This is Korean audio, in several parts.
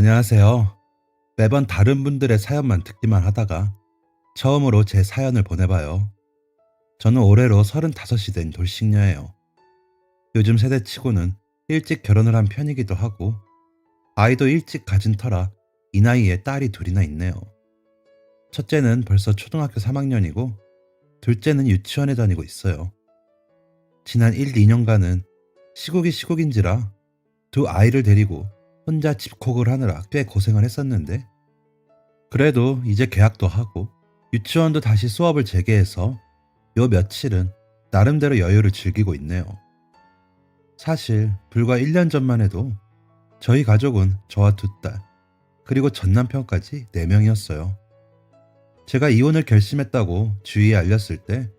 안녕하세요. 매번 다른 분들의 사연만 듣기만 하다가 처음으로 제 사연을 보내봐요. 저는 올해로 35이 된 돌싱녀예요. 요즘 세대치고는 일찍 결혼을 한 편이기도 하고 아이도 일찍 가진 터라 이 나이에 딸이 둘이나 있네요. 첫째는 벌써 초등학교 3학년이고 둘째는 유치원에 다니고 있어요. 지난 1, 2년간은 시국이 시국인지라 두 아이를 데리고 혼자 집콕을 하느라 꽤 고생을 했었는데 그래도 이제 개학도 하고 유치원도 다시 수업을 재개해서 요 며칠은 나름대로 여유를 즐기고 있네요. 사실 불과 1년 전만 해도 저희 가족은 저와 두 딸, 그리고 전 남편까지 4명이었어요. 제가 이혼을 결심했다고 주위에 알렸을 때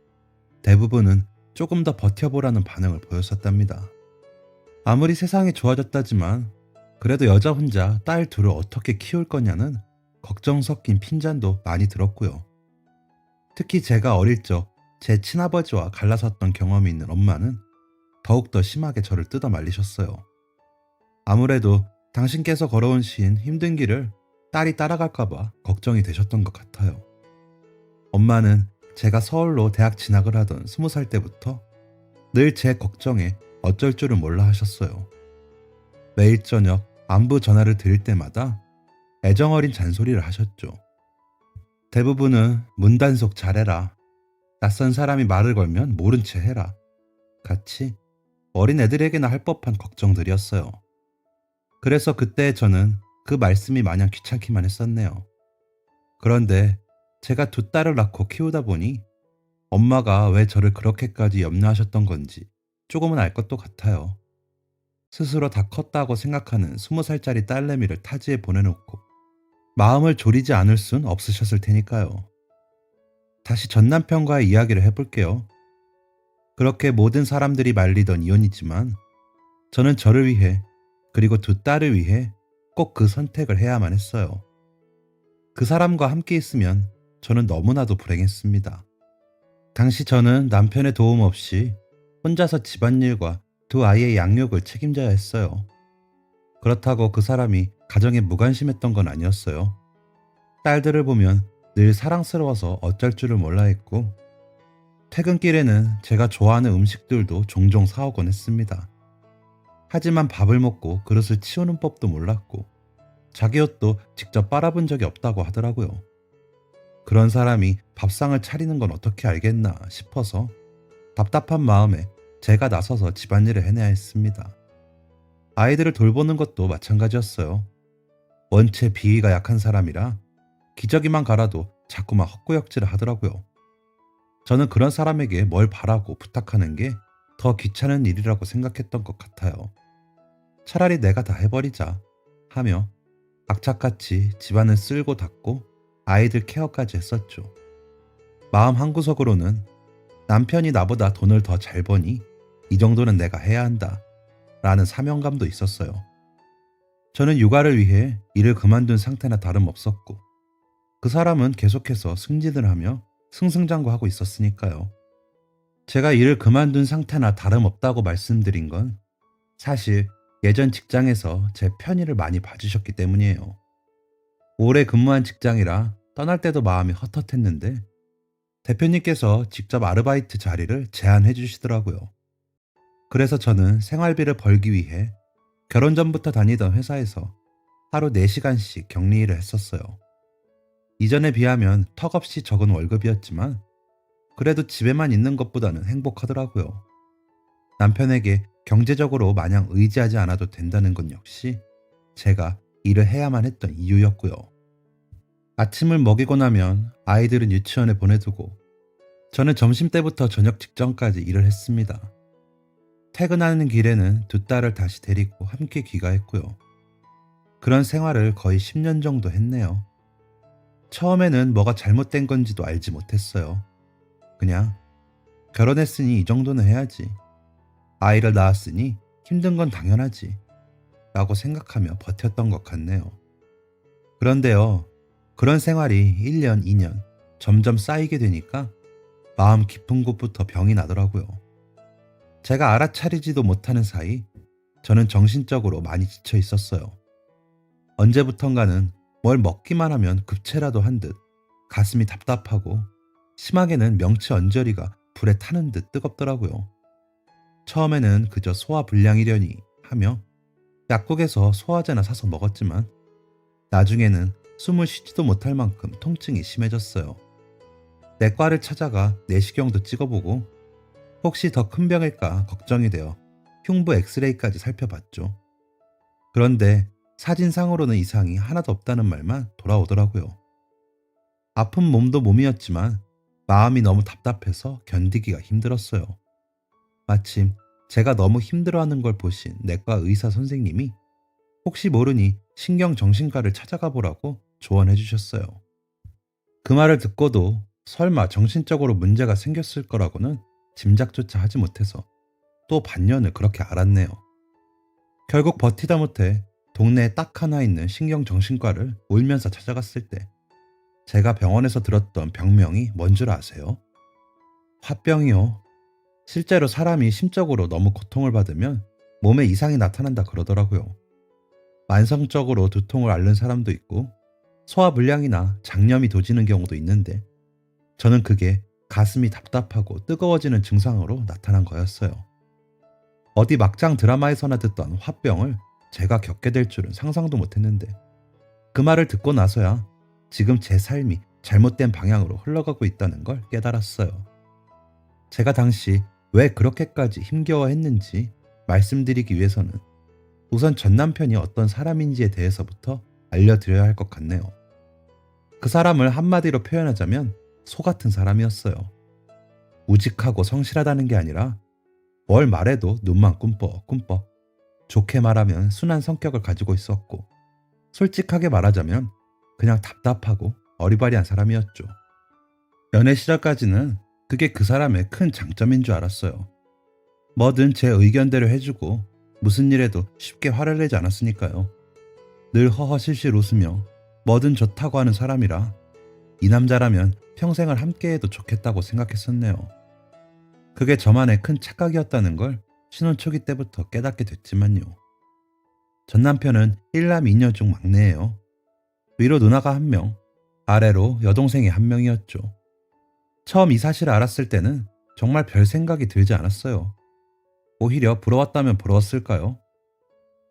대부분은 조금 더 버텨보라는 반응을 보였었답니다. 아무리 세상이 좋아졌다지만 그래도 여자 혼자 딸 둘을 어떻게 키울 거냐는 걱정 섞인 핀잔도 많이 들었고요. 특히 제가 어릴 적 제 친아버지와 갈라섰던 경험이 있는 엄마는 더욱더 심하게 저를 뜯어 말리셨어요. 아무래도 당신께서 걸어오신 힘든 길을 딸이 따라갈까봐 걱정이 되셨던 것 같아요. 엄마는 제가 서울로 대학 진학을 하던 20살 때부터 늘 제 걱정에 어쩔 줄을 몰라 하셨어요. 매일 저녁 안부 전화를 드릴 때마다 애정어린 잔소리를 하셨죠. 대부분은 문단속 잘해라. 낯선 사람이 말을 걸면 모른 채 해라. 같이 어린 애들에게나 할 법한 걱정들이었어요. 그래서 그때 저는 그 말씀이 마냥 귀찮기만 했었네요. 그런데 제가 두 딸을 낳고 키우다 보니 엄마가 왜 저를 그렇게까지 염려하셨던 건지 조금은 알 것도 같아요. 스스로 다 컸다고 생각하는 20살짜리 딸내미를 타지에 보내놓고 마음을 졸이지 않을 순 없으셨을 테니까요. 다시 전 남편과의 이야기를 해볼게요. 그렇게 모든 사람들이 말리던 이혼이지만 저는 저를 위해 그리고 두 딸을 위해 꼭 그 선택을 해야만 했어요. 그 사람과 함께 있으면 저는 너무나도 불행했습니다. 당시 저는 남편의 도움 없이 혼자서 집안일과 두 아이의 양육을 책임져야 했어요. 그렇다고 그 사람이 가정에 무관심했던 건 아니었어요. 딸들을 보면 늘 사랑스러워서 어쩔 줄을 몰라 했고 퇴근길에는 제가 좋아하는 음식들도 종종 사오곤 했습니다. 하지만 밥을 먹고 그릇을 치우는 법도 몰랐고 자기 옷도 직접 빨아본 적이 없다고 하더라고요. 그런 사람이 밥상을 차리는 건 어떻게 알겠나 싶어서 답답한 마음에 제가 나서서 집안일을 해내야 했습니다. 아이들을 돌보는 것도 마찬가지였어요. 원체 비위가 약한 사람이라 기저귀만 갈아도 자꾸만 헛구역질을 하더라고요. 저는 그런 사람에게 뭘 바라고 부탁하는 게 더 귀찮은 일이라고 생각했던 것 같아요. 차라리 내가 다 해버리자 하며 악착같이 집안을 쓸고 닦고 아이들 케어까지 했었죠. 마음 한구석으로는 남편이 나보다 돈을 더 잘 버니 이 정도는 내가 해야 한다 라는 사명감도 있었어요. 저는 육아를 위해 일을 그만둔 상태나 다름없었고 그 사람은 계속해서 승진을 하며 승승장구하고 있었으니까요. 제가 일을 그만둔 상태나 다름없다고 말씀드린 건 사실 예전 직장에서 제 편의를 많이 봐주셨기 때문이에요. 오래 근무한 직장이라 떠날 때도 마음이 헛헛했는데 대표님께서 직접 아르바이트 자리를 제안해 주시더라고요. 그래서 저는 생활비를 벌기 위해 결혼 전부터 다니던 회사에서 하루 4시간씩 격리일을 했었어요. 이전에 비하면 턱없이 적은 월급이었지만 그래도 집에만 있는 것보다는 행복하더라고요. 남편에게 경제적으로 마냥 의지하지 않아도 된다는 건 역시 제가 일을 해야만 했던 이유였고요. 아침을 먹이고 나면 아이들은 유치원에 보내두고 저는 점심때부터 저녁 직전까지 일을 했습니다. 퇴근하는 길에는 두 딸을 다시 데리고 함께 귀가했고요. 그런 생활을 거의 10년 정도 했네요. 처음에는 뭐가 잘못된 건지도 알지 못했어요. 그냥 결혼했으니 이 정도는 해야지. 아이를 낳았으니 힘든 건 당연하지. 라고 생각하며 버텼던 것 같네요. 그런데요, 그런 생활이 1년, 2년 점점 쌓이게 되니까 마음 깊은 곳부터 병이 나더라고요. 제가 알아차리지도 못하는 사이 저는 정신적으로 많이 지쳐 있었어요. 언제부턴가는 뭘 먹기만 하면 급체라도 한 듯 가슴이 답답하고 심하게는 명치 언저리가 불에 타는 듯 뜨겁더라고요. 처음에는 그저 소화불량이려니 하며 약국에서 소화제나 사서 먹었지만 나중에는 숨을 쉬지도 못할 만큼 통증이 심해졌어요. 내과를 찾아가 내시경도 찍어보고 혹시 더 큰 병일까 걱정이 되어 흉부 엑스레이까지 살펴봤죠. 그런데 사진상으로는 이상이 하나도 없다는 말만 돌아오더라고요. 아픈 몸도 몸이었지만 마음이 너무 답답해서 견디기가 힘들었어요. 마침 제가 너무 힘들어하는 걸 보신 내과 의사 선생님이 혹시 모르니 신경정신과를 찾아가 보라고 조언해 주셨어요. 그 말을 듣고도 설마 정신적으로 문제가 생겼을 거라고는 짐작조차 하지 못해서 또 반년을 그렇게 앓았네요. 결국 버티다 못해 동네에 딱 하나 있는 신경정신과를 울면서 찾아갔을 때 제가 병원에서 들었던 병명이 뭔 줄 아세요? 화병이요. 실제로 사람이 심적으로 너무 고통을 받으면 몸에 이상이 나타난다 그러더라고요. 만성적으로 두통을 앓는 사람도 있고 소화불량이나 장염이 도지는 경우도 있는데 저는 그게 가슴이 답답하고 뜨거워지는 증상으로 나타난 거였어요. 어디 막장 드라마에서나 듣던 화병을 제가 겪게 될 줄은 상상도 못했는데 그 말을 듣고 나서야 지금 제 삶이 잘못된 방향으로 흘러가고 있다는 걸 깨달았어요. 제가 당시 왜 그렇게까지 힘겨워했는지 말씀드리기 위해서는 우선 전 남편이 어떤 사람인지에 대해서부터 알려드려야 할 것 같네요. 그 사람을 한마디로 표현하자면 소 같은 사람이었어요. 우직하고 성실하다는 게 아니라 뭘 말해도 눈만 꿈뻑꿈뻑, 좋게 말하면 순한 성격을 가지고 있었고 솔직하게 말하자면 그냥 답답하고 어리바리한 사람이었죠. 연애 시절까지는 그게 그 사람의 큰 장점인 줄 알았어요. 뭐든 제 의견대로 해주고 무슨 일에도 쉽게 화를 내지 않았으니까요. 늘 허허실실 웃으며 뭐든 좋다고 하는 사람이라 이 남자라면 평생을 함께해도 좋겠다고 생각했었네요. 그게 저만의 큰 착각이었다는 걸 신혼 초기 때부터 깨닫게 됐지만요. 전 남편은 1남 2녀 중 막내예요. 위로 누나가 1명, 아래로 여동생이 1명이었죠. 처음 이 사실을 알았을 때는 정말 별 생각이 들지 않았어요. 오히려 부러웠다면 부러웠을까요?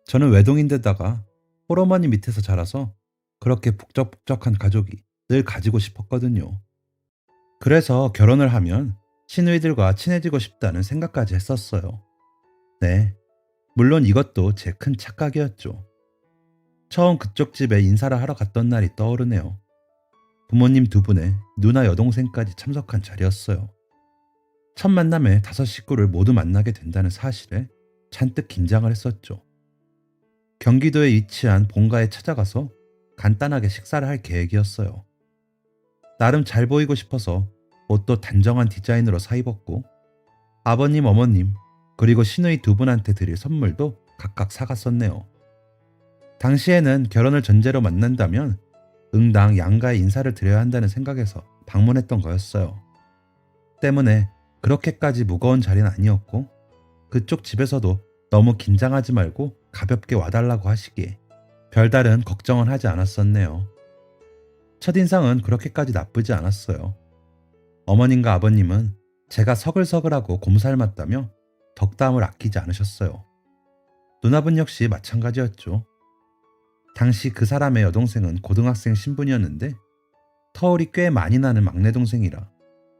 저는 외동인데다가 홀어머니 밑에서 자라서 그렇게 북적북적한 가족이 늘 가지고 싶었거든요. 그래서 결혼을 하면 시누이들과 친해지고 싶다는 생각까지 했었어요. 네, 물론 이것도 제 큰 착각이었죠. 처음 그쪽 집에 인사를 하러 갔던 날이 떠오르네요. 부모님 2분에 누나 여동생까지 참석한 자리였어요. 첫 만남에 5식구를 모두 만나게 된다는 사실에 잔뜩 긴장을 했었죠. 경기도에 위치한 본가에 찾아가서 간단하게 식사를 할 계획이었어요. 나름 잘 보이고 싶어서 옷도 단정한 디자인으로 사입었고 아버님, 어머님, 그리고 시누이 2분한테 드릴 선물도 각각 사갔었네요. 당시에는 결혼을 전제로 만난다면 응당 양가의 인사를 드려야 한다는 생각에서 방문했던 거였어요. 때문에 그렇게까지 무거운 자리는 아니었고 그쪽 집에서도 너무 긴장하지 말고 가볍게 와달라고 하시기에 별다른 걱정은 하지 않았었네요. 첫인상은 그렇게까지 나쁘지 않았어요. 어머님과 아버님은 제가 서글서글하고 곰살맞다며 덕담을 아끼지 않으셨어요. 누나분 역시 마찬가지였죠. 당시 그 사람의 여동생은 고등학생 신분이었는데 터울이 꽤 많이 나는 막내 동생이라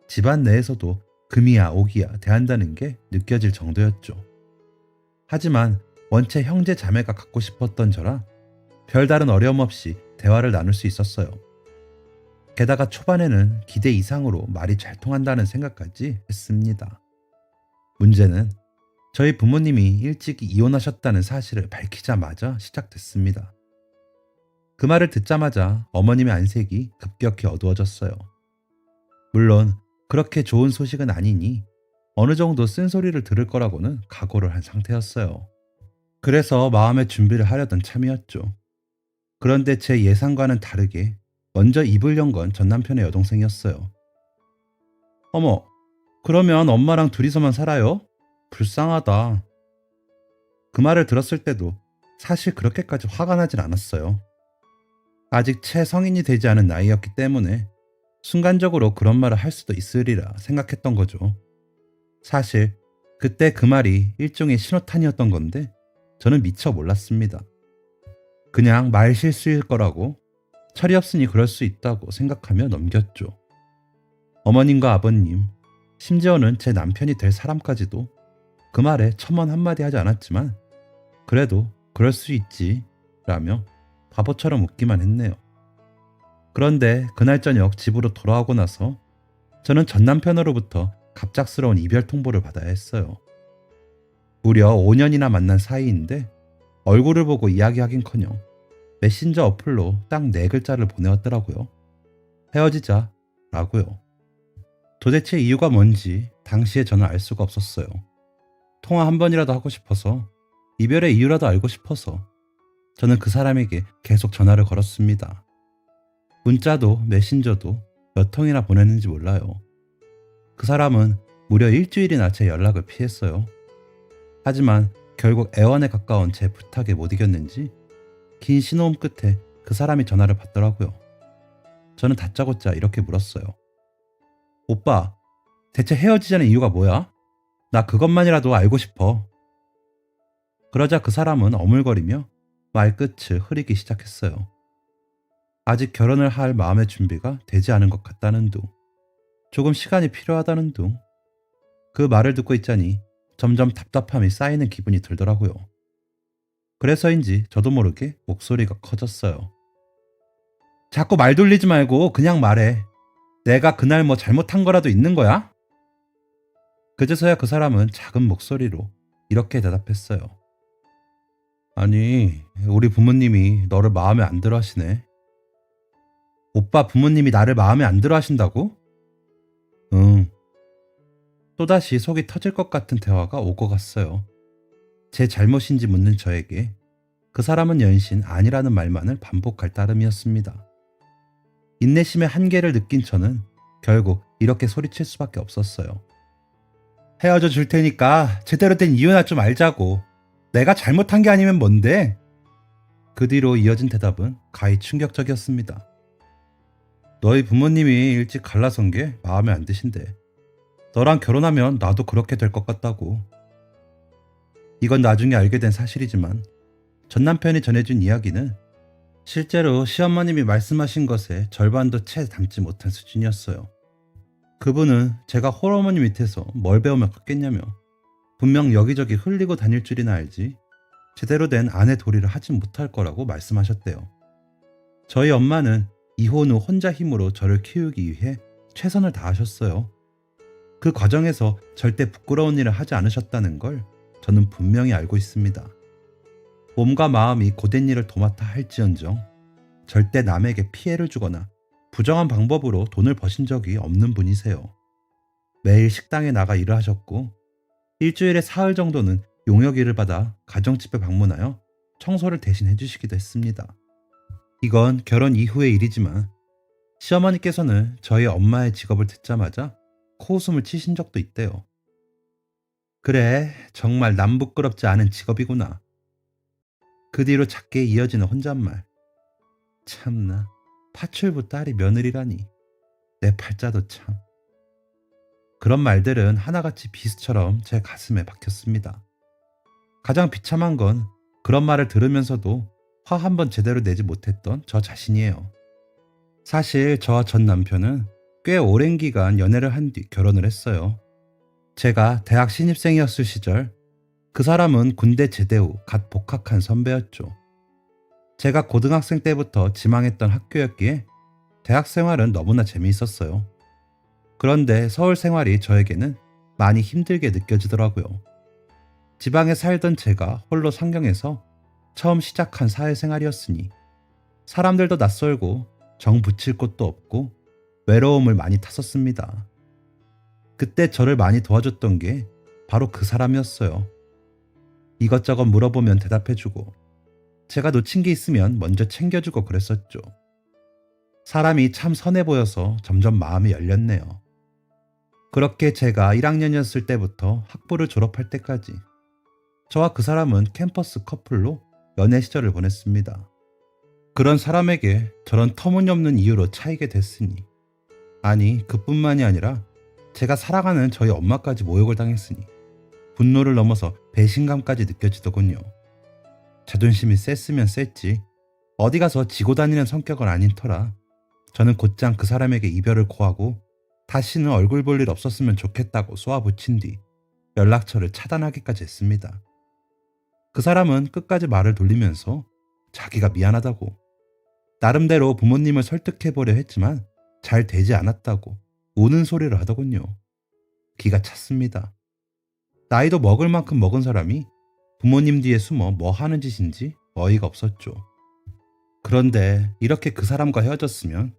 집안 내에서도 금이야 오기야 대한다는 게 느껴질 정도였죠. 하지만 원체 형제 자매가 갖고 싶었던 저라 별다른 어려움 없이 대화를 나눌 수 있었어요. 게다가 초반에는 기대 이상으로 말이 잘 통한다는 생각까지 했습니다. 문제는 저희 부모님이 일찍 이혼하셨다는 사실을 밝히자마자 시작됐습니다. 그 말을 듣자마자 어머님의 안색이 급격히 어두워졌어요. 물론 그렇게 좋은 소식은 아니니 어느 정도 쓴소리를 들을 거라고는 각오를 한 상태였어요. 그래서 마음의 준비를 하려던 참이었죠. 그런데 제 예상과는 다르게 먼저 입을 연 건 전 남편의 여동생이었어요. 어머, 그러면 엄마랑 둘이서만 살아요? 불쌍하다. 그 말을 들었을 때도 사실 그렇게까지 화가 나진 않았어요. 아직 채 성인이 되지 않은 나이였기 때문에 순간적으로 그런 말을 할 수도 있으리라 생각했던 거죠. 사실 그때 그 말이 일종의 신호탄이었던 건데 저는 미처 몰랐습니다. 그냥 말 실수일 거라고, 철이 없으니 그럴 수 있다고 생각하며 넘겼죠. 어머님과 아버님, 심지어는 제 남편이 될 사람까지도 그 말에 첨언 한마디 하지 않았지만 그래도 그럴 수 있지 라며 바보처럼 웃기만 했네요. 그런데 그날 저녁 집으로 돌아오고 나서 저는 전 남편으로부터 갑작스러운 이별 통보를 받아야 했어요. 무려 5년이나 만난 사이인데 얼굴을 보고 이야기하긴커녕 메신저 어플로 딱 4글자를 보내왔더라고요. 헤어지자 라고요. 도대체 이유가 뭔지 당시에 저는 알 수가 없었어요. 통화 한 번이라도 하고 싶어서, 이별의 이유라도 알고 싶어서 저는 그 사람에게 계속 전화를 걸었습니다. 문자도 메신저도 몇 통이나 보냈는지 몰라요. 그 사람은 무려 일주일이나 제 연락을 피했어요. 하지만 결국 애원에 가까운 제 부탁에 못 이겼는지 긴 신호음 끝에 그 사람이 전화를 받더라고요. 저는 다짜고짜 이렇게 물었어요. 오빠, 대체 헤어지자는 이유가 뭐야? 나 그것만이라도 알고 싶어. 그러자 그 사람은 어물거리며 말끝을 흐리기 시작했어요. 아직 결혼을 할 마음의 준비가 되지 않은 것 같다는 둥, 조금 시간이 필요하다는 둥. 그 말을 듣고 있자니 점점 답답함이 쌓이는 기분이 들더라고요. 그래서인지 저도 모르게 목소리가 커졌어요. 자꾸 말 돌리지 말고 그냥 말해. 내가 그날 뭐 잘못한 거라도 있는 거야? 그제서야 그 사람은 작은 목소리로 이렇게 대답했어요. 아니, 우리 부모님이 너를 마음에 안 들어 하시네. 오빠 부모님이 나를 마음에 안 들어 하신다고? 응. 또다시 속이 터질 것 같은 대화가 오고 갔어요. 제 잘못인지 묻는 저에게 그 사람은 연신 아니라는 말만을 반복할 따름이었습니다. 인내심의 한계를 느낀 저는 결국 이렇게 소리칠 수밖에 없었어요. 헤어져 줄 테니까 제대로 된 이유나 좀 알자고. 내가 잘못한 게 아니면 뭔데? 그 뒤로 이어진 대답은 가히 충격적이었습니다. 너희 부모님이 일찍 갈라선 게 마음에 안 드신대. 너랑 결혼하면 나도 그렇게 될 것 같다고. 이건 나중에 알게 된 사실이지만 전 남편이 전해준 이야기는 실제로 시어머님이 말씀하신 것의 절반도 채 담지 못한 수준이었어요. 그분은 제가 홀어머니 밑에서 뭘 배우며 컸겠냐며 분명 여기저기 흘리고 다닐 줄이나 알지 제대로 된 아내 도리를 하지 못할 거라고 말씀하셨대요. 저희 엄마는 이혼 후 혼자 힘으로 저를 키우기 위해 최선을 다하셨어요. 그 과정에서 절대 부끄러운 일을 하지 않으셨다는 걸 저는 분명히 알고 있습니다. 몸과 마음이 고된 일을 도맡아 할지언정 절대 남에게 피해를 주거나 부정한 방법으로 돈을 버신 적이 없는 분이세요. 매일 식당에 나가 일을 하셨고 일주일에 사흘 정도는 용역 일을 받아 가정집에 방문하여 청소를 대신 해주시기도 했습니다. 이건 결혼 이후의 일이지만 시어머니께서는 저희 엄마의 직업을 듣자마자 코웃음을 치신 적도 있대요. 그래, 정말 남 부끄럽지 않은 직업이구나. 그 뒤로 작게 이어지는 혼잣말. 참나, 파출부 딸이 며느리라니. 내 팔자도 참. 그런 말들은 하나같이 비수처럼 제 가슴에 박혔습니다. 가장 비참한 건 그런 말을 들으면서도 화 한 번 제대로 내지 못했던 저 자신이에요. 사실 저와 전 남편은 꽤 오랜 기간 연애를 한 뒤 결혼을 했어요. 제가 대학 신입생이었을 시절 그 사람은 군대 제대 후 갓 복학한 선배였죠. 제가 고등학생 때부터 지망했던 학교였기에 대학 생활은 너무나 재미있었어요. 그런데 서울 생활이 저에게는 많이 힘들게 느껴지더라고요. 지방에 살던 제가 홀로 상경해서 처음 시작한 사회생활이었으니 사람들도 낯설고 정 붙일 곳도 없고 외로움을 많이 탔었습니다. 그때 저를 많이 도와줬던 게 바로 그 사람이었어요. 이것저것 물어보면 대답해주고 제가 놓친 게 있으면 먼저 챙겨주고 그랬었죠. 사람이 참 선해 보여서 점점 마음이 열렸네요. 그렇게 제가 1학년이었을 때부터 학부를 졸업할 때까지 저와 그 사람은 캠퍼스 커플로 연애 시절을 보냈습니다. 그런 사람에게 저런 터무니없는 이유로 차이게 됐으니, 아니 그뿐만이 아니라 제가 사랑하는 저희 엄마까지 모욕을 당했으니 분노를 넘어서 배신감까지 느껴지더군요. 자존심이 셌으면 셌지 어디 가서 지고 다니는 성격은 아닌 터라 저는 곧장 그 사람에게 이별을 고하고 다시는 얼굴 볼 일 없었으면 좋겠다고 쏘아붙인 뒤 연락처를 차단하기까지 했습니다. 그 사람은 끝까지 말을 돌리면서 자기가 미안하다고, 나름대로 부모님을 설득해보려 했지만 잘 되지 않았다고 우는 소리를 하더군요. 기가 찼습니다. 나이도 먹을 만큼 먹은 사람이 부모님 뒤에 숨어 뭐 하는 짓인지 어이가 없었죠. 그런데 이렇게 그 사람과 헤어졌으면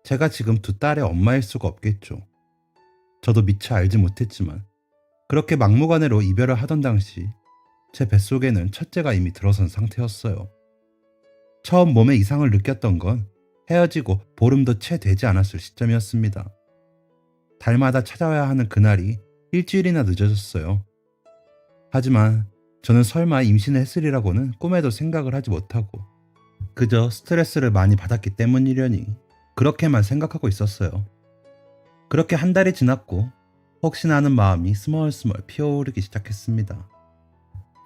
제가 지금 두 딸의 엄마일 수가 없겠죠. 저도 미처 알지 못했지만 그렇게 막무가내로 이별을 하던 당시 제 뱃속에는 첫째가 이미 들어선 상태였어요. 처음 몸에 이상을 느꼈던 건 헤어지고 보름도 채 되지 않았을 시점이었습니다. 달마다 찾아와야 하는 그날이 일주일이나 늦어졌어요. 하지만 저는 설마 임신을 했으리라고는 꿈에도 생각을 하지 못하고 그저 스트레스를 많이 받았기 때문이려니 그렇게만 생각하고 있었어요. 그렇게 한 달이 지났고 혹시나 하는 마음이 스멀스멀 피어오르기 시작했습니다.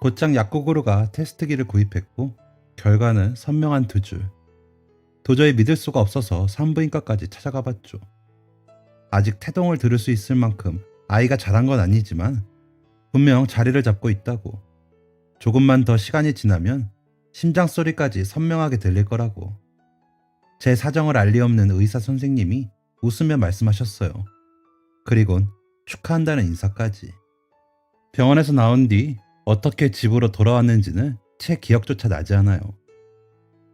곧장 약국으로 가 테스트기를 구입했고 결과는 선명한 2줄. 도저히 믿을 수가 없어서 산부인과까지 찾아가 봤죠. 아직 태동을 들을 수 있을 만큼 아이가 자란 건 아니지만 분명 자리를 잡고 있다고, 조금만 더 시간이 지나면 심장 소리까지 선명하게 들릴 거라고. 제 사정을 알 리 없는 의사 선생님이 웃으며 말씀하셨어요. 그리곤 축하한다는 인사까지. 병원에서 나온 뒤 어떻게 집으로 돌아왔는지는 채 기억조차 나지 않아요.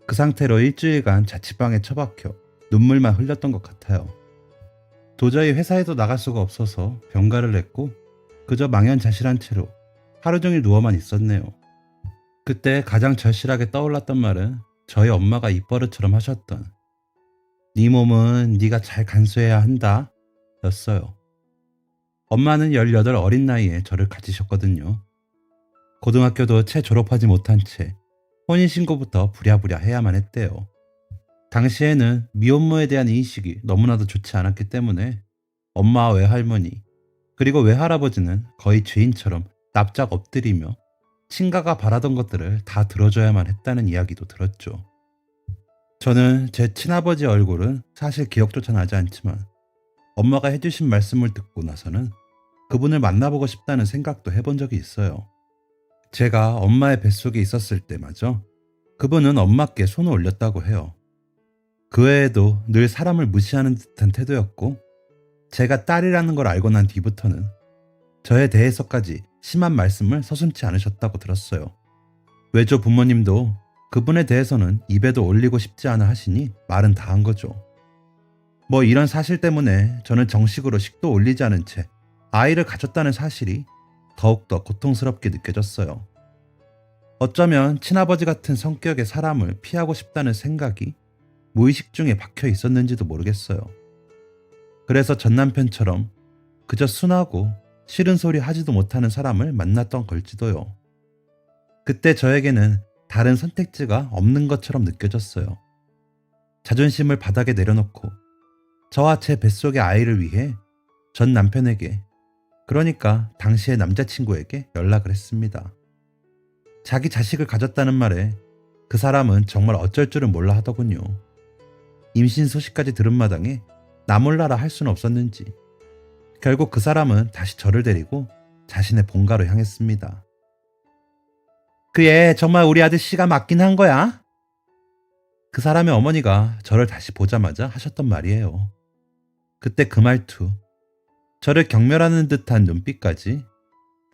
그 상태로 일주일간 자취방에 처박혀 눈물만 흘렸던 것 같아요. 도저히 회사에도 나갈 수가 없어서 병가를 냈고 그저 망연자실한 채로 하루 종일 누워만 있었네요. 그때 가장 절실하게 떠올랐던 말은 저희 엄마가 입버릇처럼 하셨던 "네 몸은 네가 잘 간수해야 한다" 였어요. 엄마는 18 어린 나이에 저를 가지셨거든요. 고등학교도 채 졸업하지 못한 채 혼인신고부터 부랴부랴 해야만 했대요. 당시에는 미혼모에 대한 인식이 너무나도 좋지 않았기 때문에 엄마와 외할머니 그리고 외할아버지는 거의 죄인처럼 납작 엎드리며 친가가 바라던 것들을 다 들어줘야만 했다는 이야기도 들었죠. 저는 제 친아버지 얼굴은 사실 기억조차 나지 않지만 엄마가 해주신 말씀을 듣고 나서는 그분을 만나보고 싶다는 생각도 해본 적이 있어요. 제가 엄마의 뱃속에 있었을 때마저 그분은 엄마께 손을 올렸다고 해요. 그 외에도 늘 사람을 무시하는 듯한 태도였고 제가 딸이라는 걸 알고 난 뒤부터는 저에 대해서까지 심한 말씀을 서슴지 않으셨다고 들었어요. 외조 부모님도 그분에 대해서는 입에도 올리고 싶지 않아 하시니 말은 다 한 거죠. 뭐 이런 사실 때문에 저는 정식으로 식도 올리지 않은 채 아이를 가졌다는 사실이 더욱더 고통스럽게 느껴졌어요. 어쩌면 친아버지 같은 성격의 사람을 피하고 싶다는 생각이 무의식 중에 박혀 있었는지도 모르겠어요. 그래서 전 남편처럼 그저 순하고 싫은 소리 하지도 못하는 사람을 만났던 걸지도요. 그때 저에게는 다른 선택지가 없는 것처럼 느껴졌어요. 자존심을 바닥에 내려놓고 저와 제 뱃속의 아이를 위해 전 남편에게, 그러니까 당시의 남자친구에게 연락을 했습니다. 자기 자식을 가졌다는 말에 그 사람은 정말 어쩔 줄은 몰라 하더군요. 임신 소식까지 들은 마당에 나 몰라라 할 수는 없었는지 결국 그 사람은 다시 저를 데리고 자신의 본가로 향했습니다. "그애 정말 우리 아들 씨가 맞긴 한 거야?" 그 사람의 어머니가 저를 다시 보자마자 하셨던 말이에요. 그때 그 말투, 저를 경멸하는 듯한 눈빛까지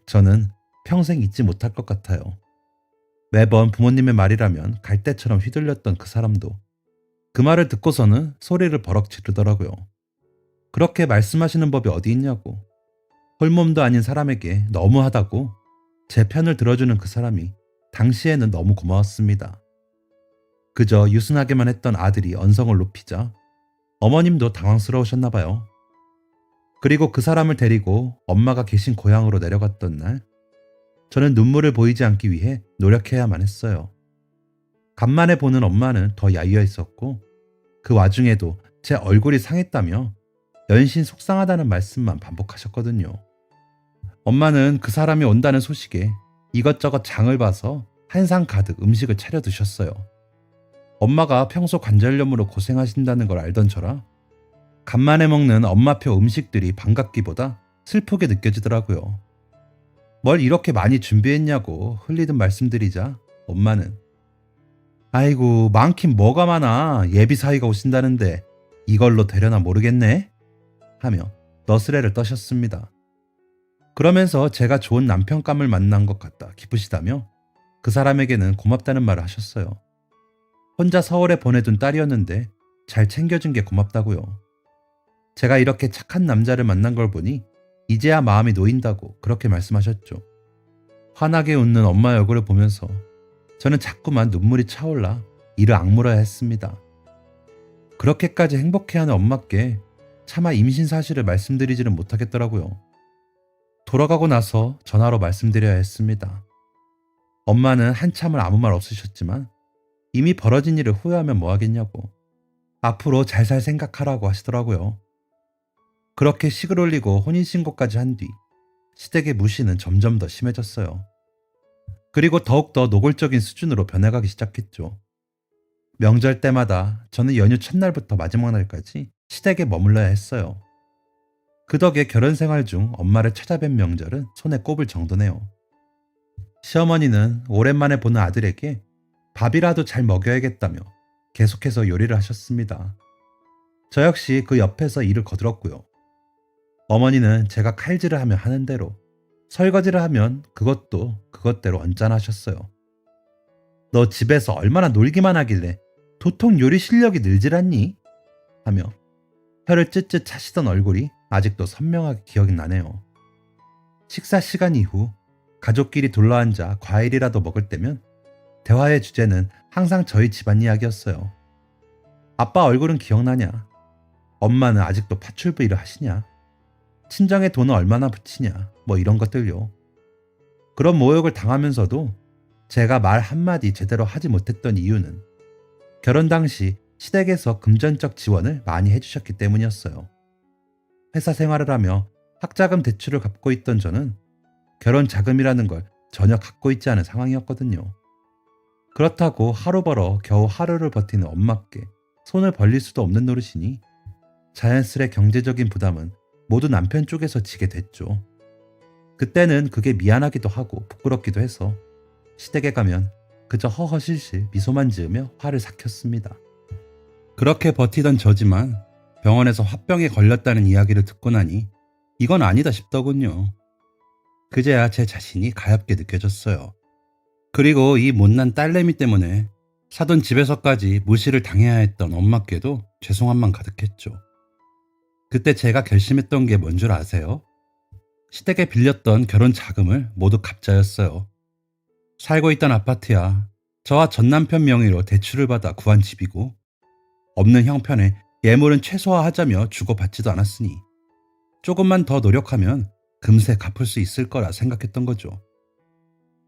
저는 평생 잊지 못할 것 같아요. 매번 부모님의 말이라면 갈대처럼 휘둘렸던 그 사람도 그 말을 듣고서는 소리를 버럭 지르더라고요. 그렇게 말씀하시는 법이 어디 있냐고. 홀몸도 아닌 사람에게 너무하다고 제 편을 들어주는 그 사람이 당시에는 너무 고마웠습니다. 그저 유순하게만 했던 아들이 언성을 높이자 어머님도 당황스러우셨나 봐요. 그리고 그 사람을 데리고 엄마가 계신 고향으로 내려갔던 날 저는 눈물을 보이지 않기 위해 노력해야만 했어요. 간만에 보는 엄마는 더 야위어 있었고 그 와중에도 제 얼굴이 상했다며 연신 속상하다는 말씀만 반복하셨거든요. 엄마는 그 사람이 온다는 소식에 이것저것 장을 봐서 한상 가득 음식을 차려 드셨어요. 엄마가 평소 관절염으로 고생하신다는 걸 알던 저라 간만에 먹는 엄마표 음식들이 반갑기보다 슬프게 느껴지더라고요. 뭘 이렇게 많이 준비했냐고 흘리듯 말씀드리자 엄마는 아이고 많긴 뭐가 많아 예비 사위가 오신다는데 이걸로 되려나 모르겠네 하며 너스레를 떠셨습니다. 그러면서 제가 좋은 남편감을 만난 것 같다 기쁘시다며 그 사람에게는 고맙다는 말을 하셨어요. 혼자 서울에 보내둔 딸이었는데 잘 챙겨준 게 고맙다고요. 제가 이렇게 착한 남자를 만난 걸 보니 이제야 마음이 놓인다고 그렇게 말씀하셨죠. 환하게 웃는 엄마의 얼굴을 보면서 저는 자꾸만 눈물이 차올라 이를 악물어야 했습니다. 그렇게까지 행복해하는 엄마께 차마 임신 사실을 말씀드리지는 못하겠더라고요. 돌아가고 나서 전화로 말씀드려야 했습니다. 엄마는 한참을 아무 말 없으셨지만 이미 벌어진 일을 후회하면 뭐하겠냐고 앞으로 잘 살 생각하라고 하시더라고요. 그렇게 식을 올리고 혼인신고까지 한 뒤 시댁의 무시는 점점 더 심해졌어요. 그리고 더욱더 노골적인 수준으로 변해가기 시작했죠. 명절 때마다 저는 연휴 첫날부터 마지막 날까지 시댁에 머물러야 했어요. 그 덕에 결혼 생활 중 엄마를 찾아뵌 명절은 손에 꼽을 정도네요. 시어머니는 오랜만에 보는 아들에게 밥이라도 잘 먹여야겠다며 계속해서 요리를 하셨습니다. 저 역시 그 옆에서 일을 거들었고요. 어머니는 제가 칼질을 하면 하는 대로, 설거지를 하면 그것도 그것대로 언짢아하셨어요. 너 집에서 얼마나 놀기만 하길래 도통 요리 실력이 늘질 않니? 하며 혀를 쯧쯧 차시던 얼굴이 아직도 선명하게 기억이 나네요. 식사 시간 이후 가족끼리 둘러앉아 과일이라도 먹을 때면 대화의 주제는 항상 저희 집안 이야기였어요. 아빠 얼굴은 기억나냐? 엄마는 아직도 파출부 일을 하시냐? 친정에 돈은 얼마나 붙이냐? 뭐 이런 것들요. 그런 모욕을 당하면서도 제가 말 한마디 제대로 하지 못했던 이유는 결혼 당시 시댁에서 금전적 지원을 많이 해주셨기 때문이었어요. 회사 생활을 하며 학자금 대출을 갚고 있던 저는 결혼 자금이라는 걸 전혀 갖고 있지 않은 상황이었거든요. 그렇다고 하루 벌어 겨우 하루를 버티는 엄마께 손을 벌릴 수도 없는 노릇이니 자연스레 경제적인 부담은 모두 남편 쪽에서 지게 됐죠. 그때는 그게 미안하기도 하고 부끄럽기도 해서 시댁에 가면 그저 허허실실 미소만 지으며 화를 삭혔습니다. 그렇게 버티던 저지만 병원에서 화병에 걸렸다는 이야기를 듣고 나니 이건 아니다 싶더군요. 그제야 제 자신이 가엾게 느껴졌어요. 그리고 이 못난 딸내미 때문에 사돈 집에서까지 무시를 당해야 했던 엄마께도 죄송한 맘 가득했죠. 그때 제가 결심했던 게 뭔 줄 아세요? 시댁에 빌렸던 결혼 자금을 모두 갚자였어요. 살고 있던 아파트야 저와 전남편 명의로 대출을 받아 구한 집이고 없는 형편에 예물은 최소화하자며 주고받지도 않았으니 조금만 더 노력하면 금세 갚을 수 있을 거라 생각했던 거죠.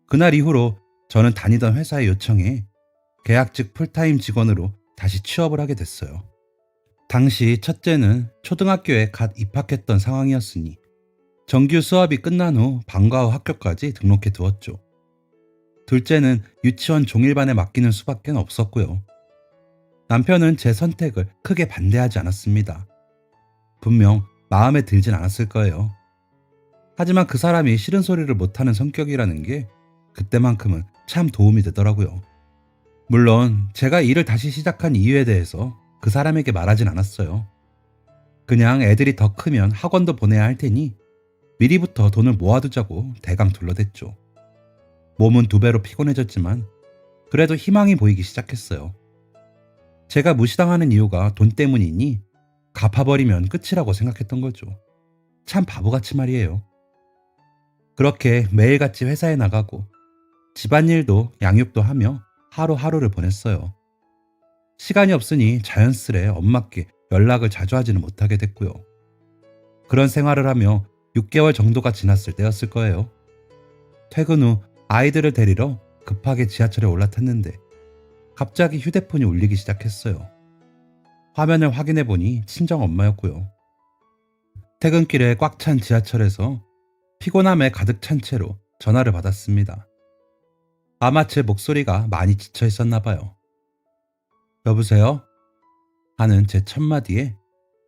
그날 이후로 저는 다니던 회사에 요청해 계약직 풀타임 직원으로 다시 취업을 하게 됐어요. 당시 첫째는 초등학교에 갓 입학했던 상황이었으니 정규 수업이 끝난 후 방과 후 학교까지 등록해 두었죠. 둘째는 유치원 종일반에 맡기는 수밖에 없었고요. 남편은 제 선택을 크게 반대하지 않았습니다. 분명 마음에 들진 않았을 거예요. 하지만 그 사람이 싫은 소리를 못하는 성격이라는 게 그때만큼은 참 도움이 되더라고요. 물론 제가 일을 다시 시작한 이유에 대해서 그 사람에게 말하진 않았어요. 그냥 애들이 더 크면 학원도 보내야 할 테니 미리부터 돈을 모아두자고 대강 둘러댔죠. 몸은 2배로 피곤해졌지만 그래도 희망이 보이기 시작했어요. 제가 무시당하는 이유가 돈 때문이니 갚아버리면 끝이라고 생각했던 거죠. 참 바보같이 말이에요. 그렇게 매일같이 회사에 나가고 집안일도 양육도 하며 하루하루를 보냈어요. 시간이 없으니 자연스레 엄마께 연락을 자주 하지는 못하게 됐고요. 그런 생활을 하며 6개월 정도가 지났을 때였을 거예요. 퇴근 후 아이들을 데리러 급하게 지하철에 올라탔는데 갑자기 휴대폰이 울리기 시작했어요. 화면을 확인해 보니 친정 엄마였고요. 퇴근길에 꽉 찬 지하철에서 피곤함에 가득 찬 채로 전화를 받았습니다. 아마 제 목소리가 많이 지쳐 있었나 봐요. 여보세요? 하는 제 첫마디에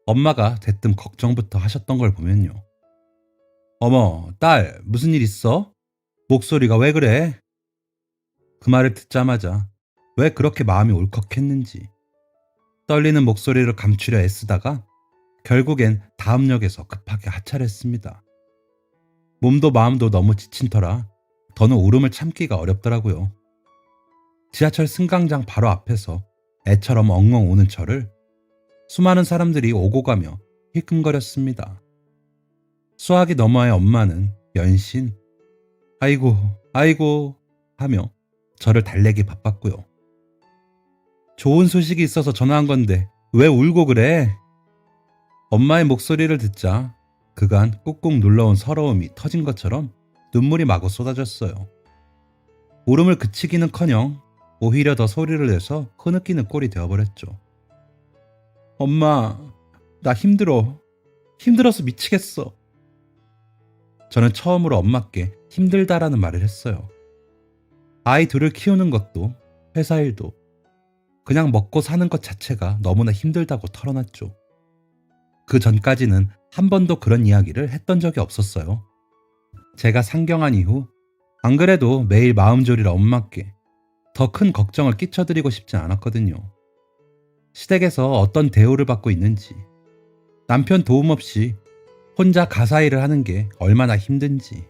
엄마가 대뜸 걱정부터 하셨던 걸 보면요. 어머, 딸, 무슨 일 있어? 목소리가 왜 그래? 그 말을 듣자마자 왜 그렇게 마음이 울컥했는지 떨리는 목소리를 감추려 애쓰다가 결국엔 다음 역에서 급하게 하차했습니다. 몸도 마음도 너무 지친 터라 더는 울음을 참기가 어렵더라고요. 지하철 승강장 바로 앞에서 애처럼 엉엉 우는 저를 수많은 사람들이 오고 가며 힐끔거렸습니다. 수화기 너머의 엄마는 연신 아이고 아이고 하며 저를 달래기 바빴고요. 좋은 소식이 있어서 전화한 건데 왜 울고 그래? 엄마의 목소리를 듣자 그간 꾹꾹 눌러온 서러움이 터진 것처럼 눈물이 마구 쏟아졌어요. 울음을 그치기는커녕 오히려 더 소리를 내서 흐느끼는 꼴이 되어버렸죠. 엄마, 나 힘들어. 힘들어서 미치겠어. 저는 처음으로 엄마께 힘들다라는 말을 했어요. 아이 둘을 키우는 것도 회사 일도 그냥 먹고 사는 것 자체가 너무나 힘들다고 털어놨죠. 그 전까지는 한 번도 그런 이야기를 했던 적이 없었어요. 제가 상경한 이후 안 그래도 매일 마음 졸이라 엄마께 더 큰 걱정을 끼쳐드리고 싶진 않았거든요. 시댁에서 어떤 대우를 받고 있는지, 남편 도움 없이 혼자 가사 일을 하는 게 얼마나 힘든지,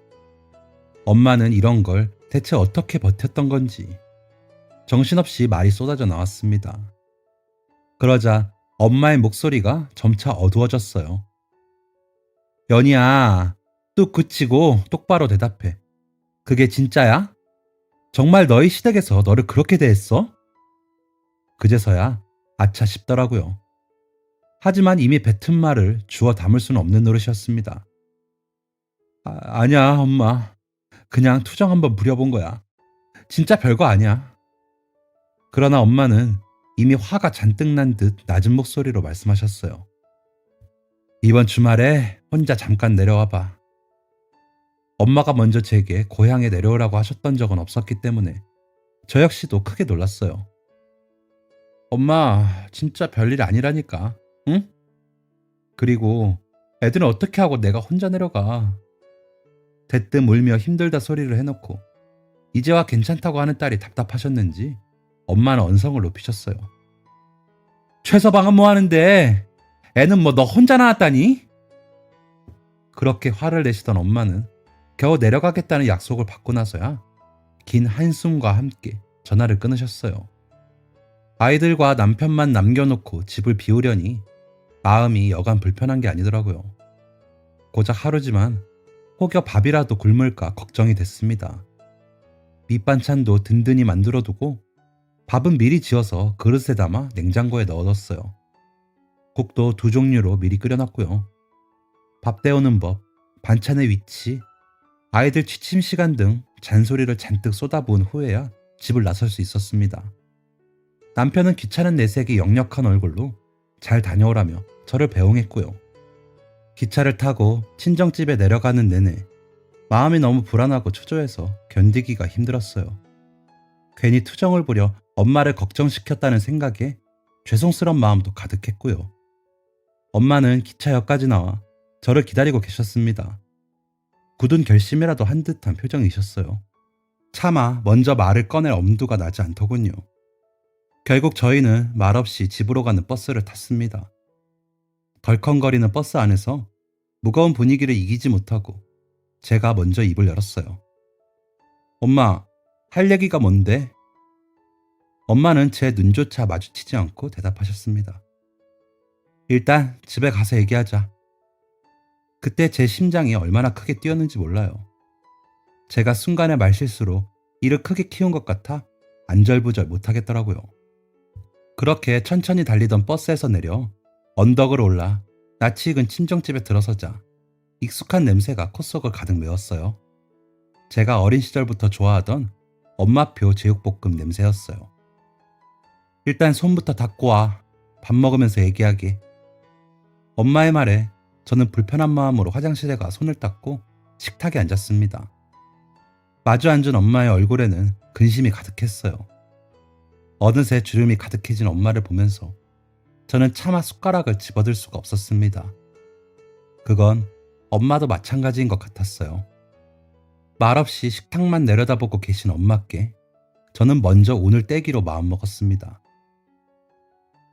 엄마는 이런 걸 대체 어떻게 버텼던 건지 정신없이 말이 쏟아져 나왔습니다. 그러자 엄마의 목소리가 점차 어두워졌어요. 연희야, 뚝 그치고 똑바로 대답해. 그게 진짜야? 정말 너희 시댁에서 너를 그렇게 대했어? 그제서야 아차 싶더라고요. 하지만 이미 뱉은 말을 주워 담을 수는 없는 노릇이었습니다. 아니야, 엄마. 그냥 투정 한번 부려본 거야. 진짜 별거 아니야. 그러나 엄마는 이미 화가 잔뜩 난 듯 낮은 목소리로 말씀하셨어요. 이번 주말에 혼자 잠깐 내려와 봐. 엄마가 먼저 제게 고향에 내려오라고 하셨던 적은 없었기 때문에 저 역시도 크게 놀랐어요. 엄마, 진짜 별일 아니라니까, 응? 그리고 애들은 어떻게 하고 내가 혼자 내려가. 대뜸 울며 힘들다 소리를 해놓고 이제와 괜찮다고 하는 딸이 답답하셨는지 엄마는 언성을 높이셨어요. 최서방은 뭐 하는데? 애는 뭐 너 혼자 나왔다니? 그렇게 화를 내시던 엄마는 겨우 내려가겠다는 약속을 받고 나서야 긴 한숨과 함께 전화를 끊으셨어요. 아이들과 남편만 남겨놓고 집을 비우려니 마음이 여간 불편한 게 아니더라고요. 고작 하루지만 혹여 밥이라도 굶을까 걱정이 됐습니다. 밑반찬도 든든히 만들어두고 밥은 미리 지어서 그릇에 담아 냉장고에 넣어뒀어요. 국도 2종류로 미리 끓여놨고요. 밥 데우는 법, 반찬의 위치, 아이들 취침 시간 등 잔소리를 잔뜩 쏟아부은 후에야 집을 나설 수 있었습니다. 남편은 귀찮은 내색이 역력한 얼굴로 잘 다녀오라며 저를 배웅했고요. 기차를 타고 친정집에 내려가는 내내 마음이 너무 불안하고 초조해서 견디기가 힘들었어요. 괜히 투정을 부려 엄마를 걱정시켰다는 생각에 죄송스러운 마음도 가득했고요. 엄마는 기차역까지 나와 저를 기다리고 계셨습니다. 굳은 결심이라도 한 듯한 표정이셨어요. 차마 먼저 말을 꺼낼 엄두가 나지 않더군요. 결국 저희는 말없이 집으로 가는 버스를 탔습니다. 덜컹거리는 버스 안에서 무거운 분위기를 이기지 못하고 제가 먼저 입을 열었어요. 엄마, 할 얘기가 뭔데? 엄마는 제 눈조차 마주치지 않고 대답하셨습니다. 일단 집에 가서 얘기하자. 그때 제 심장이 얼마나 크게 뛰었는지 몰라요. 제가 순간의 말실수로 이를 크게 키운 것 같아 안절부절 못하겠더라고요. 그렇게 천천히 달리던 버스에서 내려 언덕을 올라 낯이 익은 친정집에 들어서자 익숙한 냄새가 콧속을 가득 메웠어요. 제가 어린 시절부터 좋아하던 엄마표 제육볶음 냄새였어요. 일단 손부터 닦고 와. 밥 먹으면서 얘기하게. 엄마의 말에 저는 불편한 마음으로 화장실에 가 손을 닦고 식탁에 앉았습니다. 마주 앉은 엄마의 얼굴에는 근심이 가득했어요. 어느새 주름이 가득해진 엄마를 보면서 저는 차마 숟가락을 집어들 수가 없었습니다. 그건 엄마도 마찬가지인 것 같았어요. 말없이 식탁만 내려다보고 계신 엄마께 저는 먼저 오늘 떼기로 마음먹었습니다.